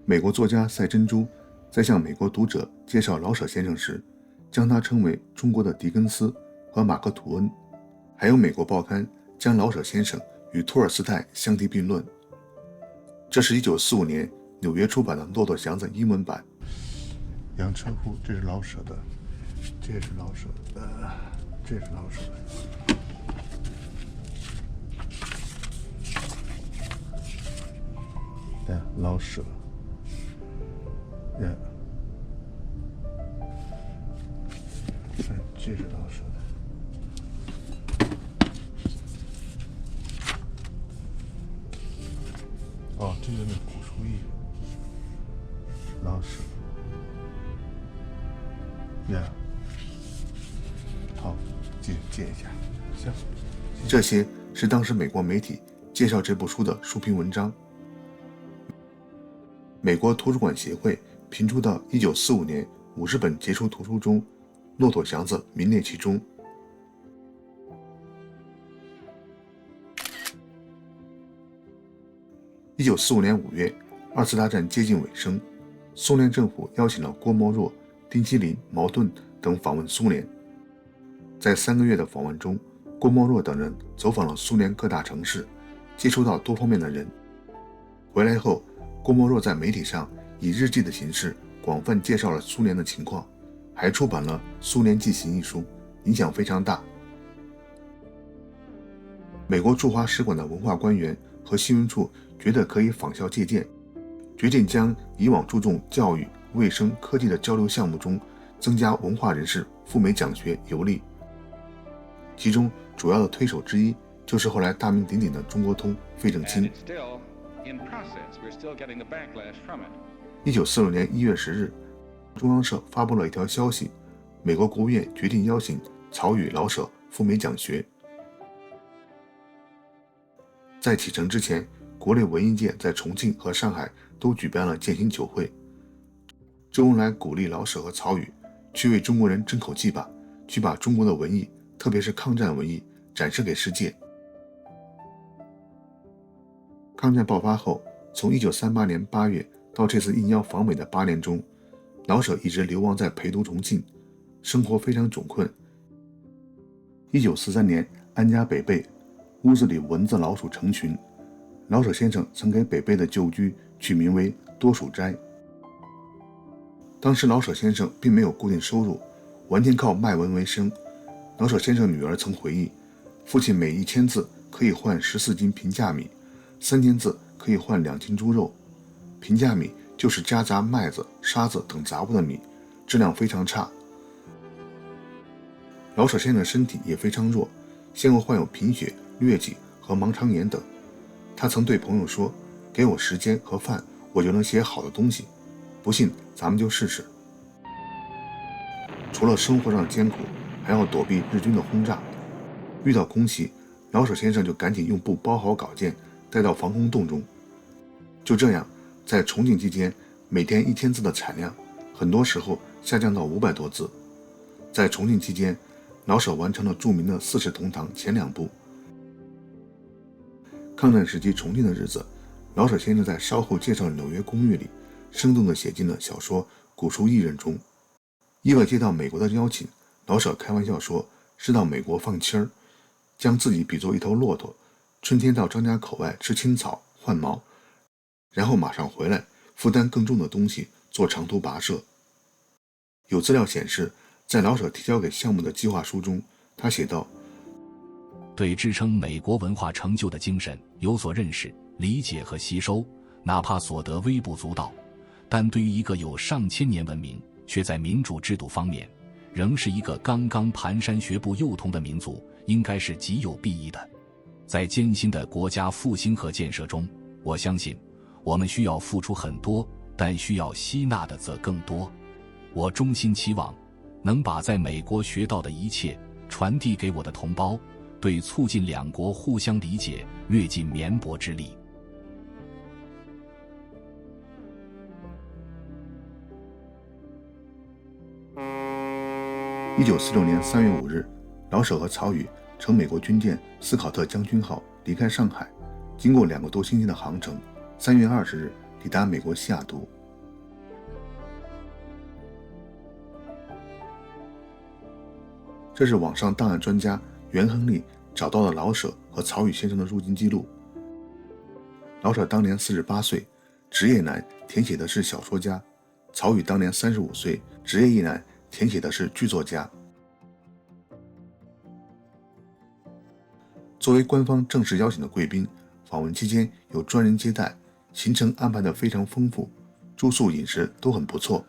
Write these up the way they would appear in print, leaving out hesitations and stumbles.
美国作家赛珍珠在向美国读者介绍老舍先生时，将他称为中国的狄更斯和马克吐温，还有美国报刊将老舍先生与托尔斯泰相提并论。这是1945年纽约出版的《骆驼祥子》英文版。洋车夫，这是老舍的，这是老舍的，这是老舍的。对，老舍。这是老舍的。哦，这个是古书艺人，老舍。好，借一下。行。这些是当时美国媒体介绍这部书的书评文章。美国图书馆协会评出到1945年50本杰出图书中，《骆驼祥子》名列其中。1945年5月，二次大战接近尾声，苏联政府邀请了郭沫若、丁锡林、茅盾等访问苏联。在3个月的访问中，郭沫若等人走访了苏联各大城市，接触到多方面的人。回来后，郭沫若在媒体上以日记的形式广泛介绍了苏联的情况，还出版了《苏联纪行》一书，影响非常大。美国驻华使馆的文化官员和新闻处觉得可以仿效借鉴，决定将以往注重教育、卫生、科技的交流项目中增加文化人士赴美讲学游历。其中主要的推手之一就是后来大名鼎鼎的中国通费正清。1946年1月10日，中央社发布了一条消息，美国国务院决定邀请曹禺、老舍赴美讲学。在启程之前，国内文艺界在重庆和上海都举办了践行酒会，周恩来鼓励老舍和曹禺去为中国人争口气吧，去把中国的文艺，特别是抗战文艺展示给世界。抗战爆发后，从1938年8月到这次应邀访美的8年中，老舍一直流亡在陪都重庆，生活非常窘困。1943年安家北碚，屋子里蚊子老鼠成群，老舍先生曾给北碚的旧居取名为多鼠斋。当时老舍先生并没有固定收入，完全靠卖文为生。老舍先生女儿曾回忆，父亲每1000字可以换14斤平价米，3000字可以换2斤猪肉。平价米就是夹杂麦子、沙子等杂物的米，质量非常差。老舍先生的身体也非常弱，先后患有贫血、疟疾和盲肠炎等。他曾对朋友说，给我时间和饭，我就能写好的东西，不信咱们就试试。除了生活上的艰苦，还要躲避日军的轰炸。遇到空袭，老舍先生就赶紧用布包好稿件，带到防空洞中。就这样，在重庆期间，每天1000字的产量，很多时候下降到500多字。在重庆期间，老舍完成了著名的《四世同堂》前2部。抗战时期重庆的日子，老舍先生在稍后介绍的纽约公寓里，生动地写进了小说《古书艺人》中。意外接到美国的邀请，老舍开玩笑说是到美国放亲儿，将自己比作一头骆驼，春天到张家口外吃青草换毛，然后马上回来负担更重的东西做长途跋涉。有资料显示，在老舍提交给项目的计划书中，他写道：对支撑美国文化成就的精神有所认识、理解和吸收，哪怕所得微不足道，但对于一个有上千年文明却在民主制度方面仍是一个刚刚蹒跚学步幼童的民族，应该是极有裨益的。在艰辛的国家复兴和建设中，我相信我们需要付出很多，但需要吸纳的则更多。我衷心期望能把在美国学到的一切传递给我的同胞，对促进两国互相理解略尽绵薄之力。1946年3月5日，老舍和曹禺乘美国军舰斯考特将军号离开上海，经过2个多星期的航程，3月20日抵达美国西雅图。这是网上档案专家袁亨利找到了老舍和曹禺先生的入京记录。老舍当年48岁，职业男，填写的是小说家；曹禺当年35岁，职业一男，填写的是剧作家。作为官方正式邀请的贵宾，访问期间有专人接待，行程安排得非常丰富，住宿饮食都很不错。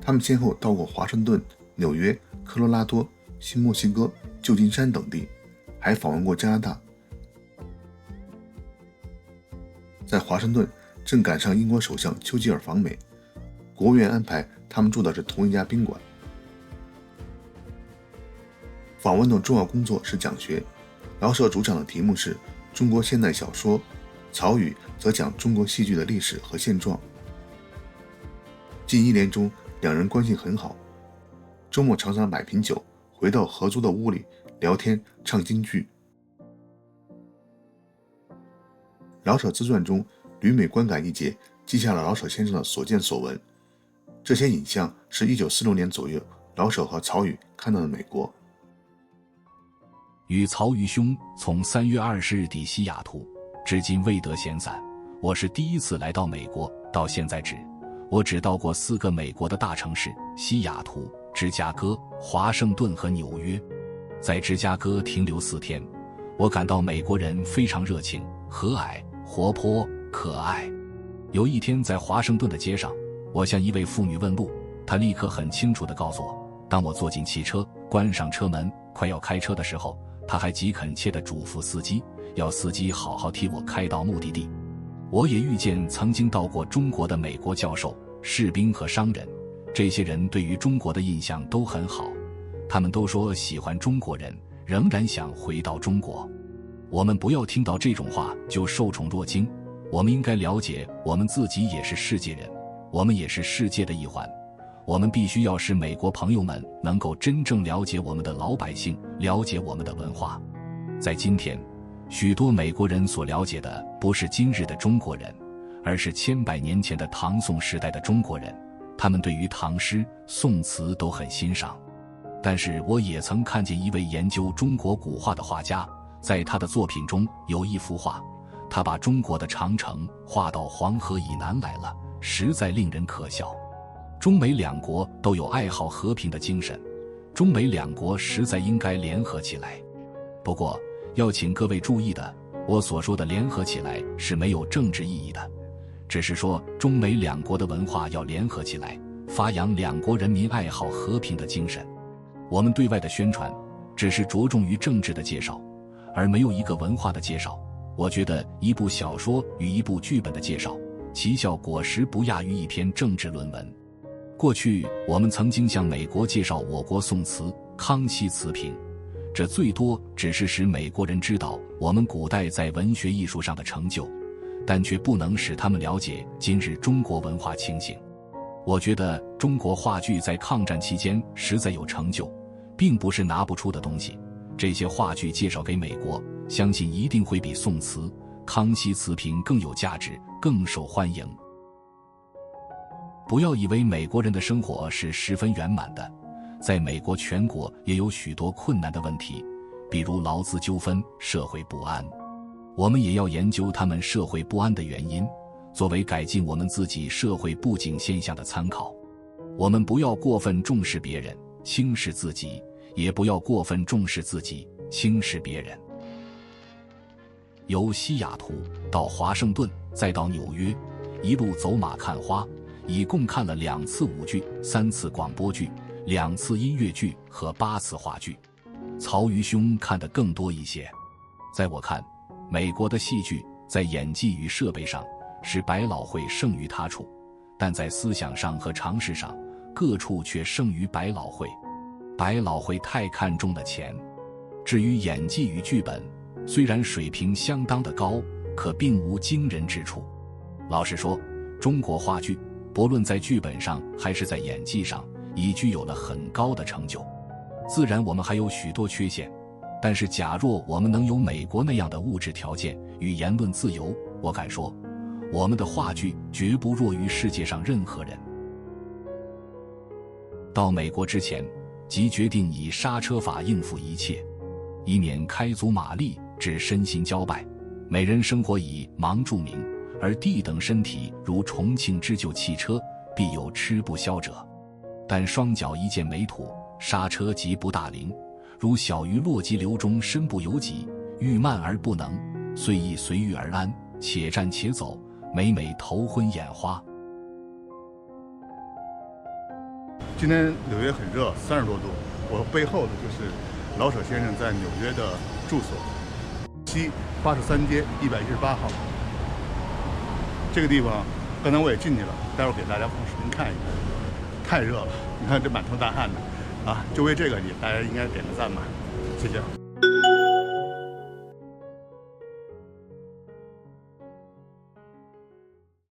他们先后到过华盛顿、纽约、科罗拉多、新墨西哥、旧金山等地，还访问过加拿大。在华盛顿正赶上英国首相丘吉尔访美，国务院安排他们住的是同一家宾馆。访问的重要工作是讲学，老舍主讲的题目是中国现代小说，曹禺则讲中国戏剧的历史和现状。近1年中，两人关系很好，周末常常买瓶酒，回到合租的屋里聊天唱京剧。老舍自传中旅美观感一节记下了老舍先生的所见所闻，这些影像是1946年左右老舍和曹禺看到的美国。与曹禺兄从3月20日抵西雅图，至今未得闲散。我是第一次来到美国，到现在止，我只到过4个美国的大城市：西雅图、芝加哥、华盛顿和纽约。在芝加哥停留4天，我感到美国人非常热情、和蔼、活泼、可爱。有一天在华盛顿的街上，我向一位妇女问路，她立刻很清楚地告诉我。当我坐进汽车，关上车门，快要开车的时候，她还极恳切地嘱咐司机，要司机好好替我开到目的地。我也遇见曾经到过中国的美国教授、士兵和商人，这些人对于中国的印象都很好，他们都说喜欢中国人，仍然想回到中国。我们不要听到这种话就受宠若惊，我们应该了解我们自己也是世界人，我们也是世界的一环。我们必须要使美国朋友们能够真正了解我们的老百姓，了解我们的文化。在今天，许多美国人所了解的不是今日的中国人，而是千百年前的唐宋时代的中国人，他们对于唐诗、宋词都很欣赏。但是我也曾看见一位研究中国古画的画家，在他的作品中有一幅画，他把中国的长城画到黄河以南来了，实在令人可笑。中美两国都有爱好和平的精神，中美两国实在应该联合起来。不过要请各位注意的，我所说的联合起来是没有政治意义的，只是说中美两国的文化要联合起来，发扬两国人民爱好和平的精神。我们对外的宣传只是着重于政治的介绍，而没有一个文化的介绍。我觉得一部小说与一部剧本的介绍，其效果实不亚于一篇政治论文。过去我们曾经向美国介绍我国宋词、康熙词评，这最多只是使美国人知道我们古代在文学艺术上的成就，但却不能使他们了解今日中国文化情形。我觉得中国话剧在抗战期间实在有成就，并不是拿不出的东西。这些话剧介绍给美国，相信一定会比宋词、康熙词评更有价值，更受欢迎。不要以为美国人的生活是十分圆满的，在美国全国也有许多困难的问题，比如劳资纠纷、社会不安。我们也要研究他们社会不安的原因，作为改进我们自己社会不景现象的参考。我们不要过分重视别人，轻视自己，也不要过分重视自己，轻视别人。由西雅图到华盛顿，再到纽约，一路走马看花，一共看了2次舞剧、3次广播剧、2次音乐剧和8次话剧。曹禺兄看得更多一些。在我看，美国的戏剧在演技与设备上是百老汇胜于他处，但在思想上和尝试上，各处却胜于百老汇。百老汇太看重了钱。至于演技与剧本，虽然水平相当的高，可并无惊人之处。老实说，中国话剧不论在剧本上还是在演技上，已具有了很高的成就。自然我们还有许多缺陷，但是假若我们能有美国那样的物质条件与言论自由，我敢说，我们的话剧绝不弱于世界上任何人。到美国之前，即决定以刹车法应付一切，以免开足马力致身心交败。美人生活以忙著名，而D等身体如重庆之旧汽车，必有吃不消者。但双脚一见美土，刹车即不大灵，如小鱼落急流中，身不由己，欲慢而不能，遂亦随遇而安，且战且走，每每头昏眼花。今天纽约很热，30多度。我背后的就是老舍先生在纽约的住所，西83街118号。这个地方，刚才我也进去了，待会儿给大家放视频看一看。太热了，你看这满头大汗的，啊，就为这个大家应该点个赞吧，谢谢。